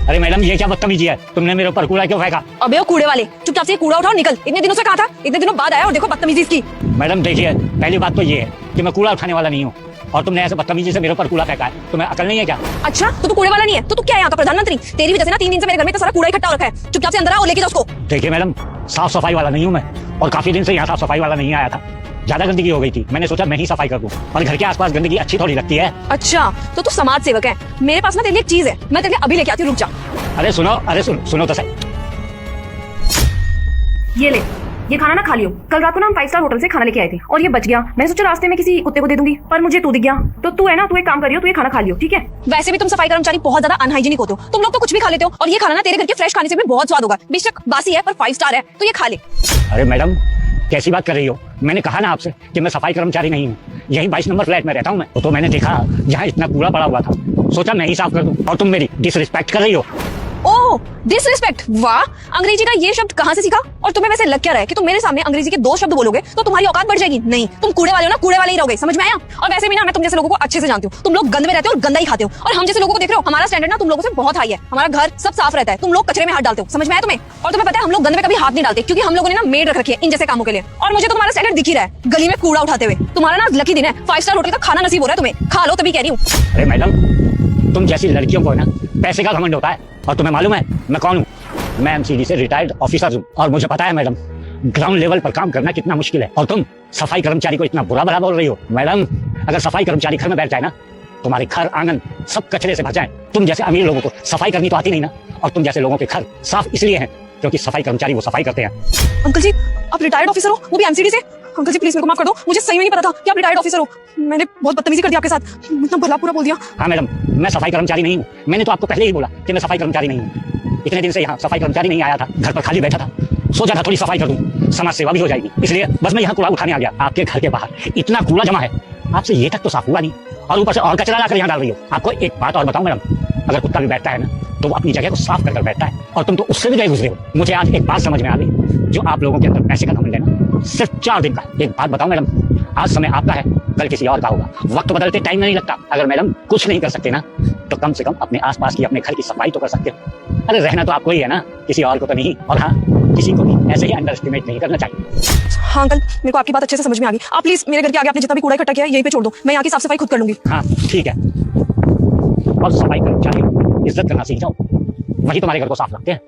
अरे मैडम ये क्या बदतमीजी है, तुमने मेरे ऊपर कूड़ा क्यों फेंका? अबे वो कूड़े वाले, चुपचाप से कूड़ा उठाओ निकल। इतने दिनों से कहा था, इतने दिनों बाद आया और देखो बदतमीजी इसकी। मैडम देखिए, पहली बात तो ये है कि मैं कूड़ा उठाने वाला नहीं हूँ और तुमने ऐसे बदतमीजी से मेरे ऊपर कूड़ा फेंका है। तुम्हें अकल नहीं है क्या? अच्छा तो तू कूड़े वाला नहीं है तो तू क्या है यहाँ का प्रधानमंत्री? तेरी वजह से ना 3 दिन से मेरे घर में इतना सारा कूड़ा इकट्ठा हो रखा है। चुपचाप से अंदर आओ, लेके जाओ उसको। देखिए मैडम, साफ सफाई वाला नहीं हूँ मैं और काफी दिन से यहाँ साफ सफाई वाला नहीं आया था। ज्यादा गंदगी हो गई थी, मैंने सोचा मैं ही सफाई कर दूं और घर के आसपास गंदगी अच्छी थोड़ी लगती है। अच्छा तो तू समाज सेवक है। मेरे पास ना तेरे लिए एक चीज है, मैं तेरे लिए अभी लेके आती हूँ, रुक जा। अरे सुनो तो सही। ये ले, ये खाना ना खा लियो। कल रात को ना हम 5 स्टार होटल से खाना लेके आए थे और ये बच गया। मैं सोचा रास्ते में किसी कुत्ते को दे दूंगी, पर मुझे तू दिख गया। तो तू है ना, तू एक काम करियो, तू ये खाना खा लियो, ठीक है? वैसे भी तुम सफाई कर्मचारी बहुत ज्यादा अनहाइजीनिक होते हो। तुम लोग तो कुछ भी खा लेते हो और ये खाना ना तेरे घर के फ्रेश खाने से भी बहुत स्वाद होगा। बेशक बासी है पर 5 स्टार है, तो ये खा ले। अरे मैडम कैसी बात कर रही हो? मैंने कहा ना आपसे कि मैं सफाई कर्मचारी नहीं हूँ। यही 22 नंबर फ्लैट में रहता हूँ मैं। तो मैंने देखा यहाँ इतना कूड़ा पड़ा हुआ था, सोचा मैं ही साफ कर दूं और तुम मेरी डिसरिस्पेक्ट कर रही हो। ओह डिसरिस्पेक्ट, वाह। अंग्रेजी का ये शब्द कहाँ से सीखा? और तुम्हें वैसे लग क्या रहा है कि तुम मेरे सामने अंग्रेजी के 2 शब्द बोलोगे तो तुम्हारी औकात बढ़ जाएगी? नहीं, तुम कूड़े वाले हो ना, कूड़े वाले ही रहोगे, समझ में आया? और वैसे भी ना मैं तुम जैसे लोगों को अच्छे से जानती हूँ। तुम लोग गंद में रहते हो और गंदा ही खाते हो, और हम जैसे लोगों को देख रहे हो, हमारा स्टैंडर्ड ना तुम लोगों से बहुत हाई है। हमारा घर सब साफ रहता है, तुम लोग कचरे में हाथ डालते हो, समझ में आया तुम्हें? और तुम्हें पता है हम लोग गंद में कभी हाथ नहीं डालते क्योंकि हम लोगों ने ना मेड रख रखी है इन जैसे कामों के लिए। और मुझे तो तुम्हारा स्टैंडर्ड दिख ही रहा है, गली में कूड़ा उठाते हुए। तुम्हारा ना लकी दिन है, 5 स्टार होटल का खाना नसीब हो रहा है तुम्हें, खा लो तभी कह रही हूँ। अरे मैडम तुम जैसी लड़कियों को ना पैसे का घमंड होता है, और तुम्हें मालूम है मैं कौन हूँ? मैं एमसीडी से रिटायर्ड ऑफिसर हूँ और मुझे पता है मैडम ग्राउंड लेवल पर काम करना कितना मुश्किल है। और तुम सफाई कर्मचारी को इतना बुरा भला बोल रही हो। मैडम अगर सफाई कर्मचारी घर में बैठ जाए ना, तुम्हारे घर आंगन सब कचरे से भर जाए। तुम जैसे अमीर लोगों को सफाई करनी तो आती नहीं ना, और तुम जैसे लोगों के घर साफ इसलिए हैं क्योंकि सफाई कर्मचारी वो सफाई करते हैं। अंकल जी आप रिटायर्ड ऑफिसर हो, वो भी एमसीडी से? अंकल जी प्लीज मेरे को माफ कर दो, मुझे सही में नहीं पता था कि आप रिटायर्ड ऑफिसर हो। मैंने बहुत बदतमीजी कर दी आपके साथ, इतना भला पूरा बोल दिया। हाँ मैडम, मैं सफाई कर्मचारी नहीं हूँ। मैंने तो आपको पहले ही बोला कि मैं सफाई कर्मचारी नहीं हूँ। इतने दिन से यहाँ सफाई कर्मचारी नहीं आया था, घर पर खाली बैठा था, सोचा था थोड़ी सफाई कर दूं, समाज सेवा भी हो जाएगी, इसलिए बस मैं यहाँ कूड़ा उठाने आ गया। आपके घर के बाहर इतना कूड़ा जमा है, आपसे ये तक तो साफ हुआ नहीं और ऊपर से और कचरा लाकर यहाँ डाल रही हो। आपको एक बात और बताऊं मैडम, अगर कुत्ता भी बैठता है ना तो वो अपनी जगह को साफ कर बैठता है, और तुम तो उससे भी गए गुजरे हो। मुझे आज एक बात समझ में आ गई, जो आप लोगों के अंदर पैसे का घमंड है ना, सिर्फ 4 दिन का। एक बात बताओ मैडम, आज समय आपका है, कल किसी और का होगा। वक्त बदलते टाइम नहीं लगता। अगर मैडम कुछ नहीं कर सकते ना तो कम से कम अपने आसपास की अपने घर की सफाई तो कर सकते हो। अरे रहना तो आपको ही है ना, किसी और को तो नहीं। और हाँ, किसी को भी ऐसे ही अंडर एस्टिमेट नहीं करना चाहिए। हाँ अंकल, मेरे को आपकी बात अच्छे से समझ में आ गई। आप प्लीज मेरे घर के आगे आपने जितना भी कूड़ा इकट्ठा किया है यहीं पे छोड़ दो, मैं यहाँ की साफ सफाई खुद कर लूंगी। हाँ ठीक है, और सफाई कर्मचारियों इज्जत करना सीख जाओ, वही तुम्हारे घर को साफ रखते हैं।